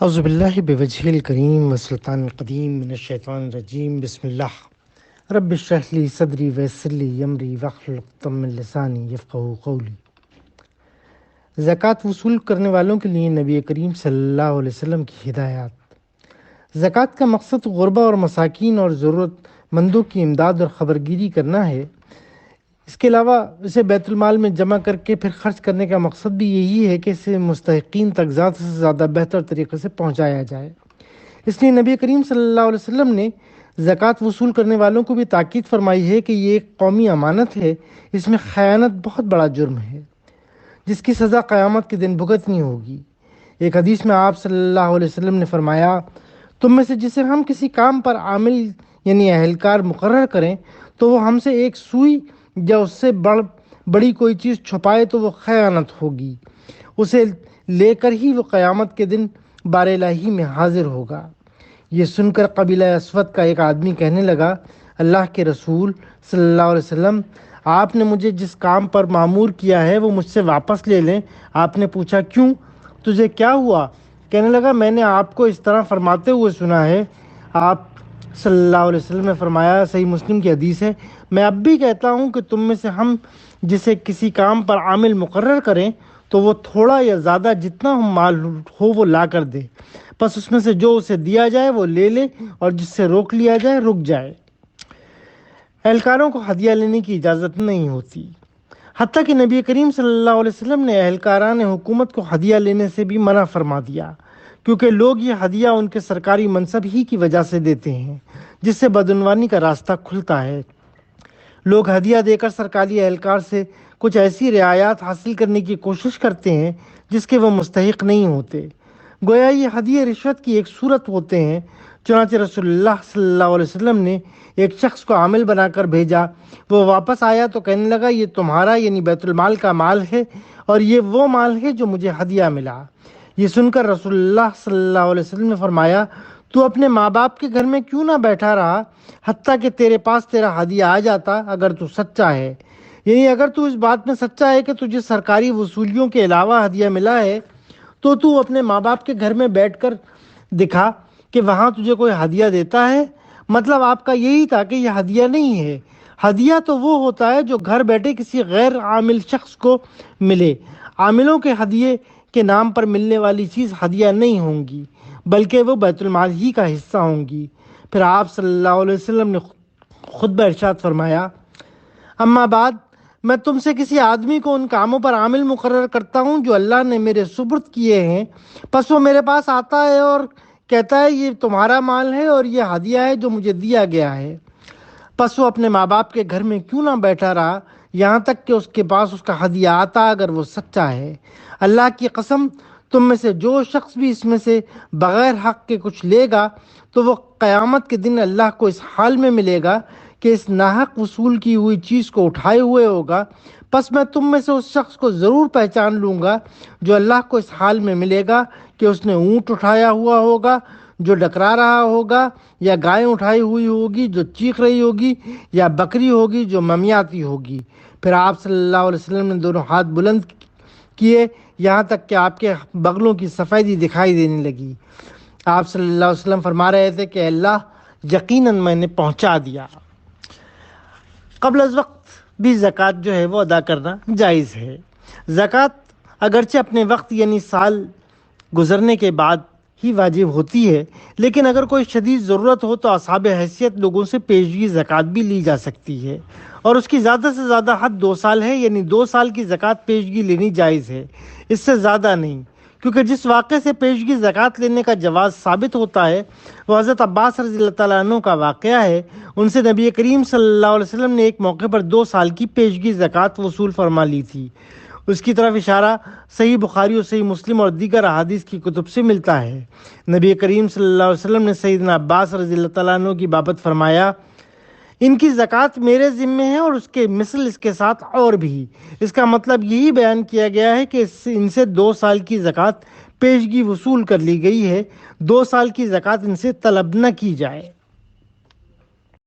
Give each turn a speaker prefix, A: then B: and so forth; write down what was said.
A: اعوذ باللہ بوجہ الکریم والسلطان القدیم من الشیطان الرجیم بسم اللہ رب اشرح لی صدری ویسر لی امری واحلل عقدۃ من لسانی یفقہوا قولی۔ زکوٰۃ وصول کرنے والوں کے لیے نبی کریم صلی اللہ علیہ وسلم کی ہدایات۔ زکوٰۃ کا مقصد غربا اور مساکین اور ضرورت مندوں کی امداد اور خبرگیری کرنا ہے۔ اس کے علاوہ اسے بیت المال میں جمع کر کے پھر خرچ کرنے کا مقصد بھی یہی ہے کہ اسے مستحقین تک زیادہ سے زیادہ بہتر طریقے سے پہنچایا جائے۔ اس لیے نبی کریم صلی اللہ علیہ وسلم نے زکوٰۃ وصول کرنے والوں کو بھی تاکید فرمائی ہے کہ یہ ایک قومی امانت ہے، اس میں خیانت بہت بڑا جرم ہے جس کی سزا قیامت کے دن بھگتنی ہوگی۔ ایک حدیث میں آپ صلی اللہ علیہ وسلم نے فرمایا، تم میں سے جسے ہم کسی کام پر عامل یعنی اہلکار مقرر کریں تو وہ ہم سے ایک سوئی یا اس سے بڑی کوئی چیز چھپائے تو وہ خیانت ہوگی، اسے لے کر ہی وہ قیامت کے دن بار الہی میں حاضر ہوگا۔ یہ سن کر قبیلہ اسود کا ایک آدمی کہنے لگا، اللہ کے رسول صلی اللہ علیہ وسلم، آپ نے مجھے جس کام پر مامور کیا ہے وہ مجھ سے واپس لے لیں۔ آپ نے پوچھا، کیوں؟ تجھے کیا ہوا؟ کہنے لگا، میں نے آپ کو اس طرح فرماتے ہوئے سنا ہے۔ آپ صلی اللہ علیہ وسلم نے فرمایا، صحیح مسلم کی حدیث ہے، میں اب بھی کہتا ہوں کہ تم میں سے ہم جسے کسی کام پر عامل مقرر کریں تو وہ تھوڑا یا زیادہ جتنا مال ہو وہ لا کر دے، پس اس میں سے جو اسے دیا جائے وہ لے لے اور جس سے روک لیا جائے رک جائے۔ اہلکاروں کو ہدیہ لینے کی اجازت نہیں ہوتی، حتیٰ کہ نبی کریم صلی اللہ علیہ وسلم نے اہلکاران حکومت کو ہدیہ لینے سے بھی منع فرما دیا، کیونکہ لوگ یہ ہدیہ ان کے سرکاری منصب ہی کی وجہ سے دیتے ہیں، جس سے بدعنوانی کا راستہ کھلتا ہے۔ لوگ ہدیہ دے کر سرکاری اہلکار سے کچھ ایسی رعایات حاصل کرنے کی کوشش کرتے ہیں جس کے وہ مستحق نہیں ہوتے، گویا یہ ہدیہ رشوت کی ایک صورت ہوتے ہیں۔ چنانچہ رسول اللہ صلی اللہ علیہ وسلم نے ایک شخص کو عامل بنا کر بھیجا، وہ واپس آیا تو کہنے لگا، یہ تمہارا یعنی بیت المال کا مال ہے اور یہ وہ مال ہے جو مجھے ہدیہ ملا۔ یہ سن کر رسول اللہ صلی اللہ علیہ وسلم نے فرمایا، تو اپنے ماں باپ کے گھر میں کیوں نہ بیٹھا رہا حتیٰ کہ تیرے پاس تیرا ہدیہ آ جاتا، اگر تو سچا ہے، یعنی اگر تو اس بات میں سچا ہے کہ تجھے سرکاری وصولیوں کے علاوہ ہدیہ ملا ہے تو اپنے ماں باپ کے گھر میں بیٹھ کر دکھا کہ وہاں تجھے کوئی ہدیہ دیتا ہے۔ مطلب آپ کا یہی تھا کہ یہ ہدیہ نہیں ہے، ہدیہ تو وہ ہوتا ہے جو گھر بیٹھے کسی غیر عامل شخص کو ملے۔ عاملوں کے ہدیے کے نام پر ملنے والی چیز ہدیہ نہیں ہوں گی بلکہ وہ بیت المال ہی کا حصہ ہوں گی۔ پھر آپ صلی اللہ علیہ وسلم نے خطبہ ارشاد فرمایا، اما بعد، میں تم سے کسی آدمی کو ان کاموں پر عامل مقرر کرتا ہوں جو اللہ نے میرے سپرد کیے ہیں، پس وہ میرے پاس آتا ہے اور کہتا ہے، یہ تمہارا مال ہے اور یہ ہدیہ ہے جو مجھے دیا گیا ہے، پس وہ اپنے ماں باپ کے گھر میں کیوں نہ بیٹھا رہا یہاں تک کہ اس کے پاس اس کا ہدیہ آتا، اگر وہ سچا ہے۔ اللہ کی قسم، تم میں سے جو شخص بھی اس میں سے بغیر حق کے کچھ لے گا تو وہ قیامت کے دن اللہ کو اس حال میں ملے گا کہ اس ناحق وصول کی ہوئی چیز کو اٹھائے ہوئے ہوگا۔ پس میں تم میں سے اس شخص کو ضرور پہچان لوں گا جو اللہ کو اس حال میں ملے گا کہ اس نے اونٹ اٹھایا ہوا ہوگا جو ڈکرا رہا ہوگا، یا گائے اٹھائی ہوئی ہوگی جو چیخ رہی ہوگی، یا بکری ہوگی جو ممیاتی ہوگی۔ پھر آپ صلی اللہ علیہ وسلم نے دونوں ہاتھ بلند کیے یہاں تک کہ آپ کے بغلوں کی سفیدی دکھائی دینے لگی۔ آپ صلی اللہ علیہ وسلم فرما رہے تھے کہ اللہ، یقیناً میں نے پہنچا دیا۔ قبل از وقت بھی زکوٰۃ جو ہے وہ ادا کرنا جائز ہے۔ زکوٰۃ اگرچہ اپنے وقت یعنی سال گزرنے کے بعد ہی واجب ہوتی ہے، لیکن اگر کوئی شدید ضرورت ہو تو اصحاب حیثیت لوگوں سے پیشگی زکوٰۃ بھی لی جا سکتی ہے، اور اس کی زیادہ سے زیادہ حد 2 سال ہے، یعنی 2 سال کی زکوٰۃ پیشگی لینی جائز ہے، اس سے زیادہ نہیں، کیونکہ جس واقعے سے پیشگی زکوٰۃ لینے کا جواز ثابت ہوتا ہے وہ حضرت عباس رضی اللہ تعالیٰ عنہ کا واقعہ ہے۔ ان سے نبی کریم صلی اللہ علیہ وسلم نے ایک موقع پر 2 سال کی پیشگی زکوٰۃ وصول فرما لی تھی۔ اس کی طرف اشارہ صحیح بخاری اور صحیح مسلم اور دیگر احادیث کی کتب سے ملتا ہے۔ نبی کریم صلی اللہ علیہ وسلم نے سیدنا عباس رضی اللہ تعالیٰ عنہ کی بابت فرمایا، ان کی زکوٰۃ میرے ذمے ہے اور اس کے مثل اس کے ساتھ اور بھی۔ اس کا مطلب یہی بیان کیا گیا ہے کہ ان سے 2 سال کی زکوٰۃ پیشگی وصول کر لی گئی ہے، 2 سال کی زکوٰۃ ان سے طلب نہ کی جائے۔